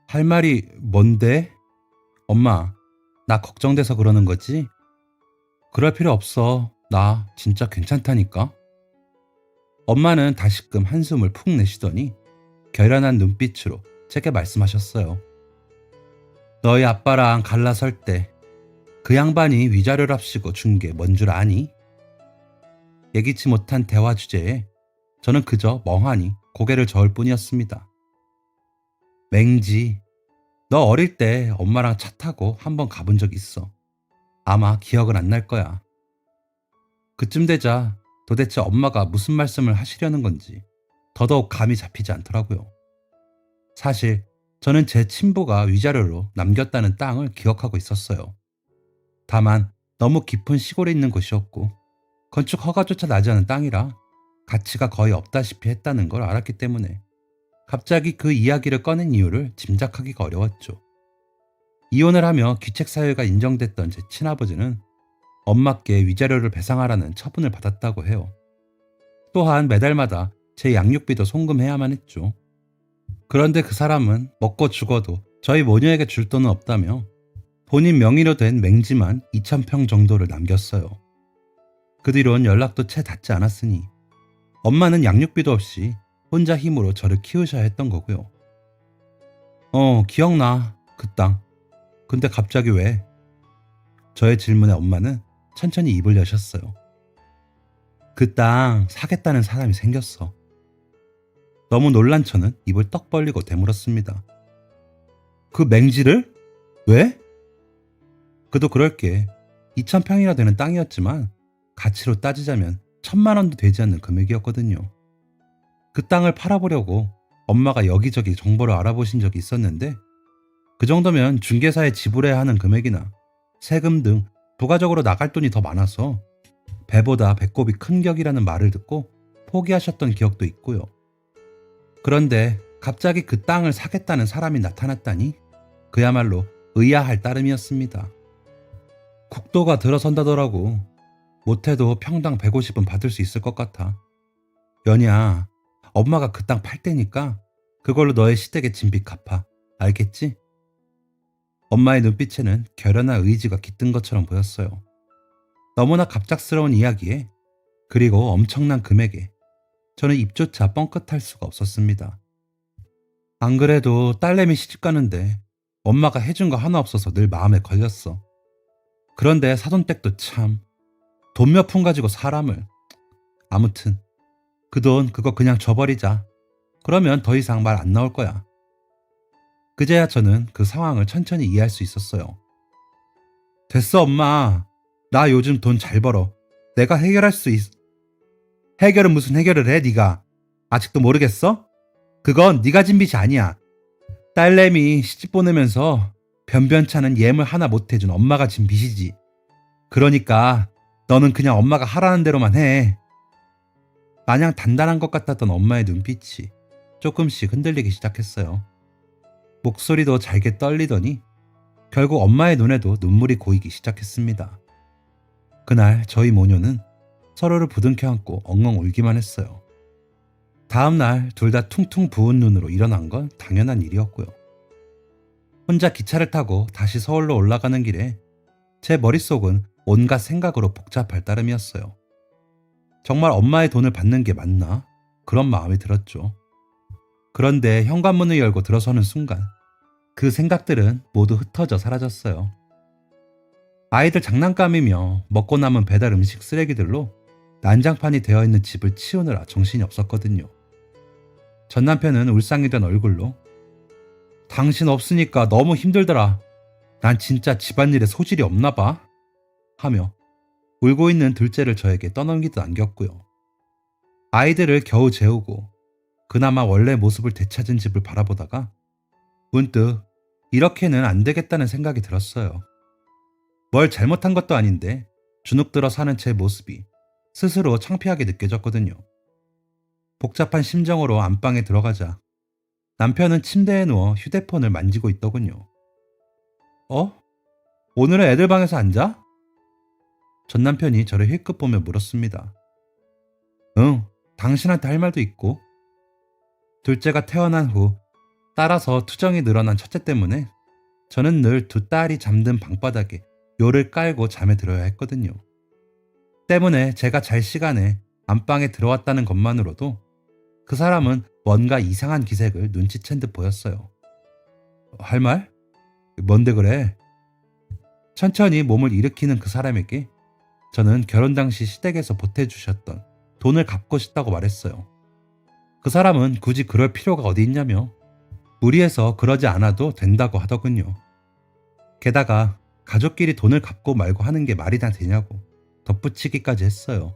할 말이 뭔데? 엄마, 나 걱정돼서 그러는 거지? 그럴 필요 없어. 나 진짜 괜찮다니까? 엄마는 다시금 한숨을 푹 내쉬더니 결연한 눈빛으로 제게 말씀하셨어요. 너희 아빠랑 갈라설 때 그 양반이 위자료랍시고 준 게 뭔 줄 아니? 예기치 못한 대화 주제에 저는 그저 멍하니 고개를 저을 뿐이었습니다. 맹지, 너 어릴 때 엄마랑 차 타고 한번 가본 적 있어. 아마 기억은 안 날 거야. 그쯤 되자 도대체 엄마가 무슨 말씀을 하시려는 건지 더더욱 감이 잡히지 않더라고요. 사실 저는 제 친부가 위자료로 남겼다는 땅을 기억하고 있었어요. 다만 너무 깊은 시골에 있는 곳이었고 건축 허가조차 나지 않은 땅이라 가치가 거의 없다시피 했다는 걸 알았기 때문에 갑자기 그 이야기를 꺼낸 이유를 짐작하기가 어려웠죠. 이혼을 하며 귀책사유가 인정됐던 제 친아버지는 엄마께 위자료를 배상하라는 처분을 받았다고 해요. 또한 매달마다 제 양육비도 송금해야만 했죠. 그런데 그 사람은 먹고 죽어도 저희 모녀에게 줄 돈은 없다며 본인 명의로 된 맹지만 2,000평 정도를 남겼어요. 그 뒤론 연락도 채 닿지 않았으니 엄마는 양육비도 없이 혼자 힘으로 저를 키우셔야 했던 거고요. 기억나. 그 땅. 근데 갑자기 왜? 저의 질문에 엄마는 천천히 입을 여셨어요. 그 땅 사겠다는 사람이 생겼어. 너무 놀란 저는 입을 떡 벌리고 되물었습니다. 그 맹지를? 왜? 그도 그럴 게 2,000평이나 되는 땅이었지만 가치로 따지자면 1,000만 원도 되지 않는 금액이었거든요. 그 땅을 팔아보려고 엄마가 여기저기 정보를 알아보신 적이 있었는데 그 정도면 중개사에 지불해야 하는 금액이나 세금 등 부가적으로 나갈 돈이 더 많아서 배보다 배꼽이 큰 격이라는 말을 듣고 포기하셨던 기억도 있고요. 그런데 갑자기 그 땅을 사겠다는 사람이 나타났다니 그야말로 의아할 따름이었습니다. 국도가 들어선다더라고. 못해도 평당 150은 받을 수 있을 것 같아. 연희야, 엄마가 그 땅 팔 때니까 그걸로 너의 시댁의 진빚 갚아. 알겠지? 엄마의 눈빛에는 결연한 의지가 깃든 것처럼 보였어요. 너무나 갑작스러운 이야기에 그리고 엄청난 금액에 저는 입조차 뻥끗할 수가 없었습니다. 안 그래도 딸내미 시집 가는데 엄마가 해준 거 하나 없어서 늘 마음에 걸렸어. 그런데 사돈댁도 참 돈 몇 푼 가지고 사람을. 아무튼 그 돈 그거 그냥 줘버리자. 그러면 더 이상 말 안 나올 거야. 그제야 저는 그 상황을 천천히 이해할 수 있었어요. 됐어 엄마. 나 요즘 돈 잘 벌어. 내가 해결할 수 있... 해결은 무슨 해결을 해 네가. 아직도 모르겠어? 그건 네가 진 빚이 아니야. 딸내미 시집 보내면서 변변찮은 예물 하나 못 해준 엄마가 진 빚이지. 그러니까 너는 그냥 엄마가 하라는 대로만 해. 마냥 단단한 것 같았던 엄마의 눈빛이 조금씩 흔들리기 시작했어요. 목소리도 잘게 떨리더니 결국 엄마의 눈에도 눈물이 고이기 시작했습니다. 그날 저희 모녀는 서로를 부둥켜 안고 엉엉 울기만 했어요. 다음날 둘 다 퉁퉁 부은 눈으로 일어난 건 당연한 일이었고요. 혼자 기차를 타고 다시 서울로 올라가는 길에 제 머릿속은 온갖 생각으로 복잡할 따름이었어요. 정말 엄마의 돈을 받는 게 맞나? 그런 마음이 들었죠. 그런데 현관문을 열고 들어서는 순간 그 생각들은 모두 흩어져 사라졌어요. 아이들 장난감이며 먹고 남은 배달 음식 쓰레기들로 난장판이 되어 있는 집을 치우느라 정신이 없었거든요. 전 남편은 울상이던 얼굴로 당신 없으니까 너무 힘들더라. 난 진짜 집안일에 소질이 없나 봐. 하며 울고 있는 둘째를 저에게 떠넘기듯 안겼고요. 아이들을 겨우 재우고 그나마 원래 모습을 되찾은 집을 바라보다가 문득 이렇게는 안 되겠다는 생각이 들었어요. 뭘 잘못한 것도 아닌데 주눅들어 사는 제 모습이 스스로 창피하게 느껴졌거든요. 복잡한 심정으로 안방에 들어가자 남편은 침대에 누워 휴대폰을 만지고 있더군요. 어? 오늘은 애들 방에서 안 자? 전 남편이 저를 힐끗 보며 물었습니다. 응, 당신한테 할 말도 있고. 둘째가 태어난 후 따라서 투정이 늘어난 첫째 때문에 저는 늘 두 딸이 잠든 방바닥에 요를 깔고 잠에 들어야 했거든요. 때문에 제가 잘 시간에 안방에 들어왔다는 것만으로도 그 사람은 뭔가 이상한 기색을 눈치챈 듯 보였어요. 할 말? 뭔데 그래? 천천히 몸을 일으키는 그 사람에게 저는 결혼 당시 시댁에서 보태주셨던 돈을 갚고 싶다고 말했어요. 그 사람은 굳이 그럴 필요가 어디 있냐며 무리해서 그러지 않아도 된다고 하더군요. 게다가 가족끼리 돈을 갚고 말고 하는 게 말이 다 되냐고 덧붙이기까지 했어요.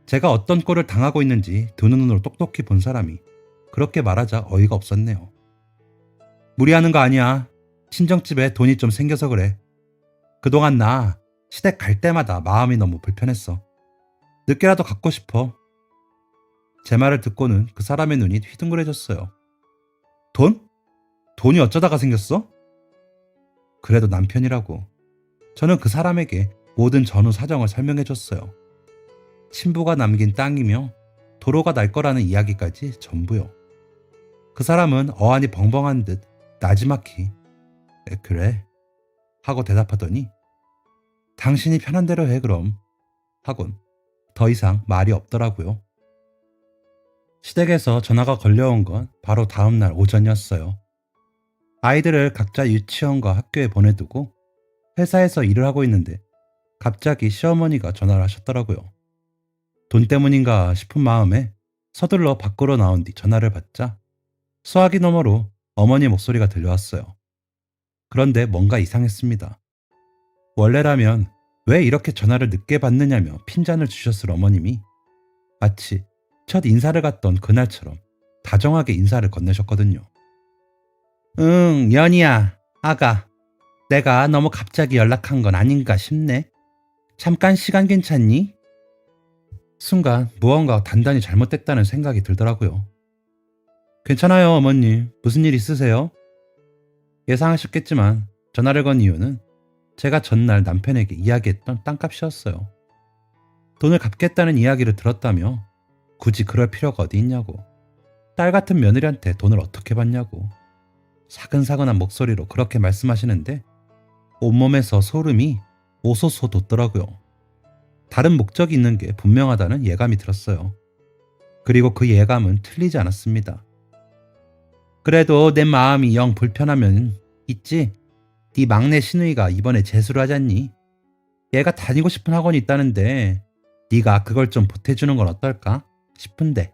제가 어떤 꼴을 당하고 있는지 두 눈으로 똑똑히 본 사람이 그렇게 말하자 어이가 없었네요. 무리하는 거 아니야. 친정집에 돈이 좀 생겨서 그래. 그동안 나 시댁 갈 때마다 마음이 너무 불편했어. 늦게라도 갖고 싶어. 제 말을 듣고는 그 사람의 눈이 휘둥그레졌어요. 돈? 돈이 어쩌다가 생겼어? 그래도 남편이라고. 저는 그 사람에게 모든 전후 사정을 설명해줬어요. 친부가 남긴 땅이며 도로가 날 거라는 이야기까지 전부요. 그 사람은 어안이 벙벙한 듯 나지막히 그래 하고 대답하더니 당신이 편한 대로 해 그럼 하곤 더 이상 말이 없더라고요. 시댁에서 전화가 걸려온 건 바로 다음 날 오전이었어요. 아이들을 각자 유치원과 학교에 보내두고 회사에서 일을 하고 있는데 갑자기 시어머니가 전화를 하셨더라고요. 돈 때문인가 싶은 마음에 서둘러 밖으로 나온 뒤 전화를 받자 수화기 너머로 어머니 목소리가 들려왔어요. 그런데 뭔가 이상했습니다. 원래라면 왜 이렇게 전화를 늦게 받느냐며 핀잔을 주셨을 어머님이 마치 첫 인사를 갔던 그날처럼 다정하게 인사를 건네셨거든요. 응, 연희야, 아가. 내가 너무 갑자기 연락한 건 아닌가 싶네. 잠깐 시간 괜찮니? 순간 무언가 단단히 잘못됐다는 생각이 들더라고요. 괜찮아요, 어머님. 무슨 일 있으세요? 예상하셨겠지만 전화를 건 이유는 제가 전날 남편에게 이야기했던 땅값이었어요. 돈을 갚겠다는 이야기를 들었다며 굳이 그럴 필요가 어디 있냐고. 딸 같은 며느리한테 돈을 어떻게 받냐고. 사근사근한 목소리로 그렇게 말씀하시는데 온몸에서 소름이 오소소 돋더라고요. 다른 목적이 있는 게 분명하다는 예감이 들었어요. 그리고 그 예감은 틀리지 않았습니다. 그래도 내 마음이 영 불편하면 있지? 네 막내 신우이가 이번에 재수를 하잖니? 얘가 다니고 싶은 학원이 있다는데 네가 그걸 좀 보태주는 건 어떨까 싶은데.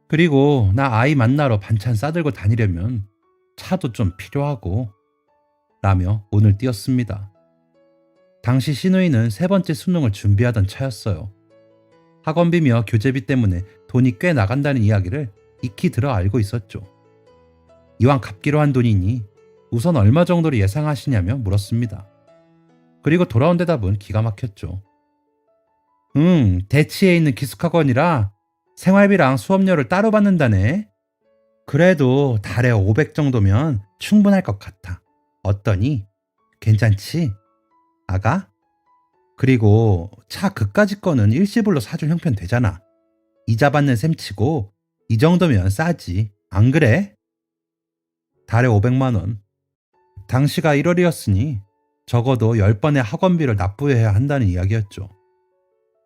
그리고 나 아이 만나러 반찬 싸들고 다니려면 차도 좀 필요하고 라며 운을 띄웠습니다. 당시 신우이는 세 번째 수능을 준비하던 차였어요. 학원비며 교재비 때문에 돈이 꽤 나간다는 이야기를 익히 들어 알고 있었죠. 이왕 갚기로 한 돈이니 우선 얼마 정도로 예상하시냐며 물었습니다. 그리고 돌아온 대답은 기가 막혔죠. 대치에 있는 기숙학원이라 생활비랑 수업료를 따로 받는다네. 그래도 달에 500 정도면 충분할 것 같아. 어떠니? 괜찮지? 아가? 그리고 차 그까짓 거는 일시불로 사줄 형편 되잖아. 이자 받는 셈 치고 이 정도면 싸지. 안 그래? 달에 500만 원. 당시가 1월이었으니 적어도 10번의 학원비를 납부해야 한다는 이야기였죠.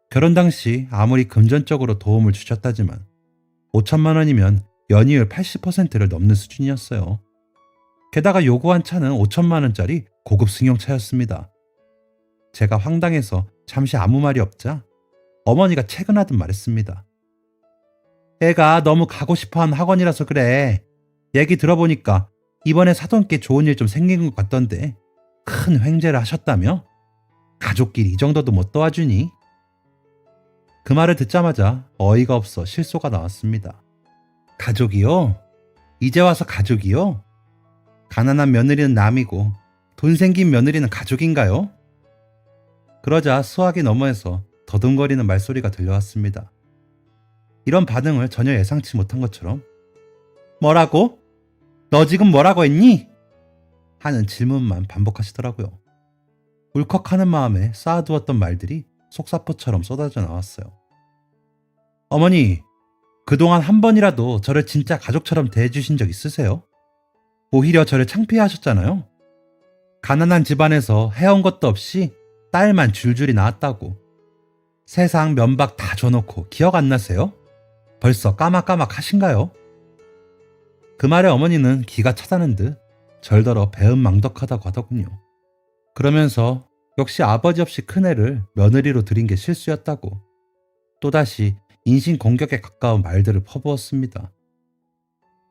결혼 당시 아무리 금전적으로 도움을 주셨다지만 5천만 원이면 연이율 80%를 넘는 수준이었어요. 게다가 요구한 차는 5천만 원짜리 고급 승용차였습니다. 제가 황당해서 잠시 아무 말이 없자 어머니가 채근하듯 말했습니다. 애가 너무 가고 싶어하는 학원이라서 그래. 얘기 들어보니까 이번에 사돈께 좋은 일 좀 생긴 것 같던데 큰 횡재를 하셨다며? 가족끼리 이 정도도 못 도와주니? 그 말을 듣자마자 어이가 없어 실소가 나왔습니다. 가족이요? 이제 와서 가족이요? 가난한 며느리는 남이고 돈 생긴 며느리는 가족인가요? 그러자 수화기 너머에서 더듬거리는 말소리가 들려왔습니다. 이런 반응을 전혀 예상치 못한 것처럼 뭐라고? 너 지금 뭐라고 했니? 하는 질문만 반복하시더라고요. 울컥하는 마음에 쌓아두었던 말들이 속사포처럼 쏟아져 나왔어요. 어머니, 그동안 한 번이라도 저를 진짜 가족처럼 대해주신 적 있으세요? 오히려 저를 창피해 하셨잖아요. 가난한 집안에서 해온 것도 없이 딸만 줄줄이 낳았다고. 세상 면박 다 줘놓고 기억 안 나세요? 벌써 까막까막 하신가요? 그 말에 어머니는 기가 차다는 듯 절더러 배은망덕하다고 하더군요. 그러면서 역시 아버지 없이 큰애를 며느리로 들인 게 실수였다고 또다시 인신공격에 가까운 말들을 퍼부었습니다.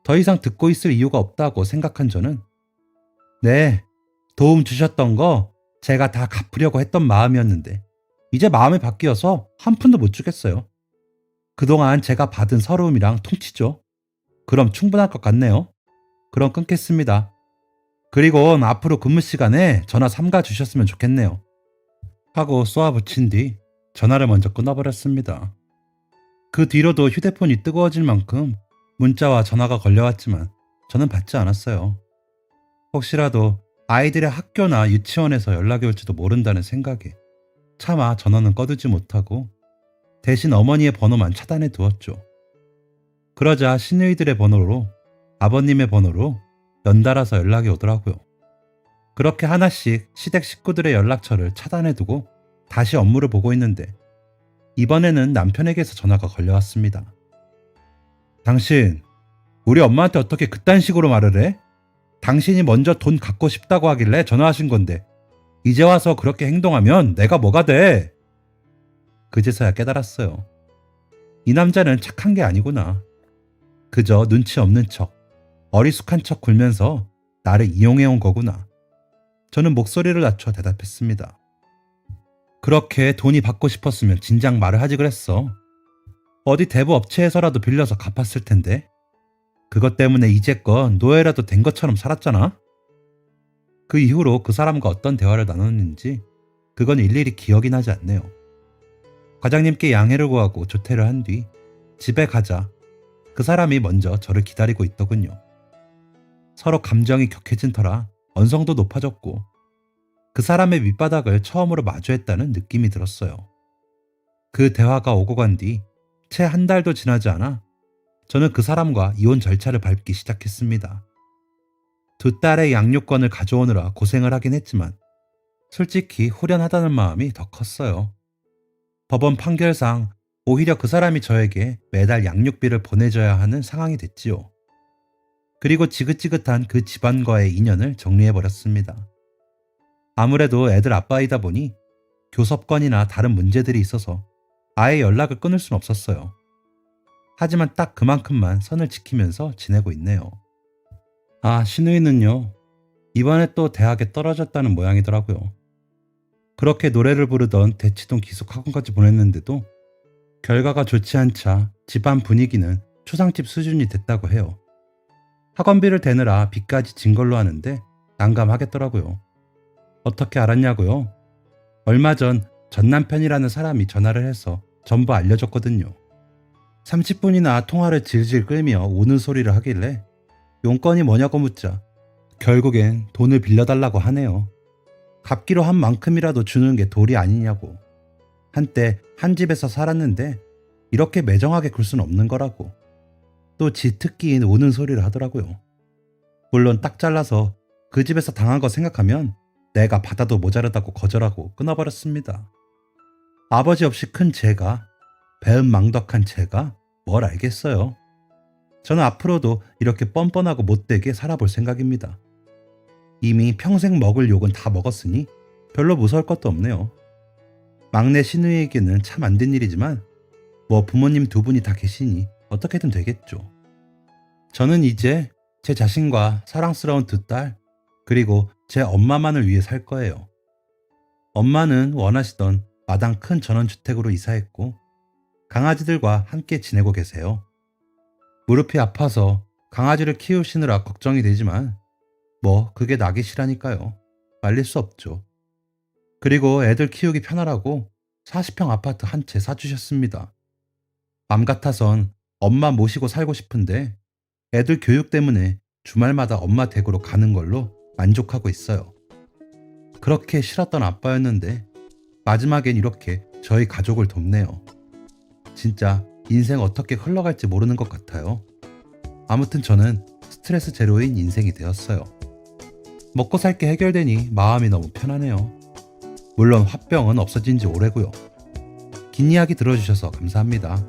더 이상 듣고 있을 이유가 없다고 생각한 저는 네, 도움 주셨던 거 제가 다 갚으려고 했던 마음이었는데 이제 마음이 바뀌어서 한 푼도 못 주겠어요. 그동안 제가 받은 서러움이랑 통치죠. 그럼 충분할 것 같네요. 그럼 끊겠습니다. 그리고 앞으로 근무 시간에 전화 삼가 주셨으면 좋겠네요. 하고 쏘아붙인 뒤 전화를 먼저 끊어버렸습니다. 그 뒤로도 휴대폰이 뜨거워질 만큼 문자와 전화가 걸려왔지만 저는 받지 않았어요. 혹시라도 아이들의 학교나 유치원에서 연락이 올지도 모른다는 생각에 차마 전화는 꺼두지 못하고 대신 어머니의 번호만 차단해 두었죠. 그러자 시누이들의 번호로 아버님의 번호로 연달아서 연락이 오더라고요. 그렇게 하나씩 시댁 식구들의 연락처를 차단해 두고 다시 업무를 보고 있는데 이번에는 남편에게서 전화가 걸려왔습니다. 당신, 우리 엄마한테 어떻게 그딴 식으로 말을 해? 당신이 먼저 돈 갖고 싶다고 하길래 전화하신 건데 이제 와서 그렇게 행동하면 내가 뭐가 돼? 그제서야 깨달았어요. 이 남자는 착한 게 아니구나. 그저 눈치 없는 척, 어리숙한 척 굴면서 나를 이용해온 거구나. 저는 목소리를 낮춰 대답했습니다. 그렇게 돈이 받고 싶었으면 진작 말을 하지 그랬어. 어디 대부 업체에서라도 빌려서 갚았을 텐데. 그것 때문에 이제껏 노예라도 된 것처럼 살았잖아. 그 이후로 그 사람과 어떤 대화를 나눴는지 그건 일일이 기억이 나지 않네요. 과장님께 양해를 구하고 조퇴를 한 뒤 집에 가자 그 사람이 먼저 저를 기다리고 있더군요. 서로 감정이 격해진 터라 언성도 높아졌고 그 사람의 밑바닥을 처음으로 마주했다는 느낌이 들었어요. 그 대화가 오고 간 뒤 채 한 달도 지나지 않아 저는 그 사람과 이혼 절차를 밟기 시작했습니다. 두 딸의 양육권을 가져오느라 고생을 하긴 했지만 솔직히 후련하다는 마음이 더 컸어요. 법원 판결상 오히려 그 사람이 저에게 매달 양육비를 보내줘야 하는 상황이 됐지요. 그리고 지긋지긋한 그 집안과의 인연을 정리해버렸습니다. 아무래도 애들 아빠이다 보니 교섭권이나 다른 문제들이 있어서 아예 연락을 끊을 순 없었어요. 하지만 딱 그만큼만 선을 지키면서 지내고 있네요. 아, 신우이는요. 이번에 또 대학에 떨어졌다는 모양이더라고요. 그렇게 노래를 부르던 대치동 기숙학원까지 보냈는데도 결과가 좋지 않자 집안 분위기는 초상집 수준이 됐다고 해요. 학원비를 대느라 빚까지 진 걸로 하는데 난감하겠더라고요. 어떻게 알았냐고요? 얼마 전 남편이라는 사람이 전화를 해서 전부 알려줬거든요. 30분이나 통화를 질질 끌며 우는 소리를 하길래 용건이 뭐냐고 묻자 결국엔 돈을 빌려달라고 하네요. 갚기로 한 만큼이라도 주는 게 도리 아니냐고. 한때 한 집에서 살았는데 이렇게 매정하게 굴 순 없는 거라고. 또 지 특기인 우는 소리를 하더라고요. 물론 딱 잘라서 그 집에서 당한 거 생각하면 내가 받아도 모자르다고 거절하고 끊어버렸습니다. 아버지 없이 큰 제가, 배은망덕한 제가 뭘 알겠어요. 저는 앞으로도 이렇게 뻔뻔하고 못되게 살아볼 생각입니다. 이미 평생 먹을 욕은 다 먹었으니 별로 무서울 것도 없네요. 막내 시누이에게는 참 안 된 일이지만 뭐 부모님 두 분이 다 계시니 어떻게든 되겠죠. 저는 이제 제 자신과 사랑스러운 두 딸 그리고 제 엄마만을 위해 살 거예요. 엄마는 원하시던 마당 큰 전원주택으로 이사했고 강아지들과 함께 지내고 계세요. 무릎이 아파서 강아지를 키우시느라 걱정이 되지만 뭐 그게 낙이 시라니까요. 말릴 수 없죠. 그리고 애들 키우기 편하라고 40평 아파트 한 채 사주셨습니다. 맘 같아선 엄마 모시고 살고 싶은데 애들 교육 때문에 주말마다 엄마 댁으로 가는 걸로 만족하고 있어요. 그렇게 싫었던 아빠였는데 마지막엔 이렇게 저희 가족을 돕네요. 진짜 인생 어떻게 흘러갈지 모르는 것 같아요. 아무튼 저는 스트레스 제로인 인생이 되었어요. 먹고 살 게 해결되니 마음이 너무 편하네요. 물론 화병은 없어진 지 오래고요. 긴 이야기 들어주셔서 감사합니다.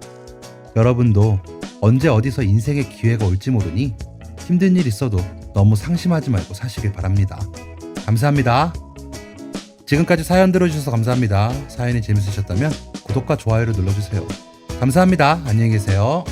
여러분도 언제 어디서 인생의 기회가 올지 모르니 힘든 일 있어도 너무 상심하지 말고 사시길 바랍니다. 감사합니다. 지금까지 사연 들어주셔서 감사합니다. 사연이 재밌으셨다면 구독과 좋아요를 눌러주세요. 감사합니다. 안녕히 계세요.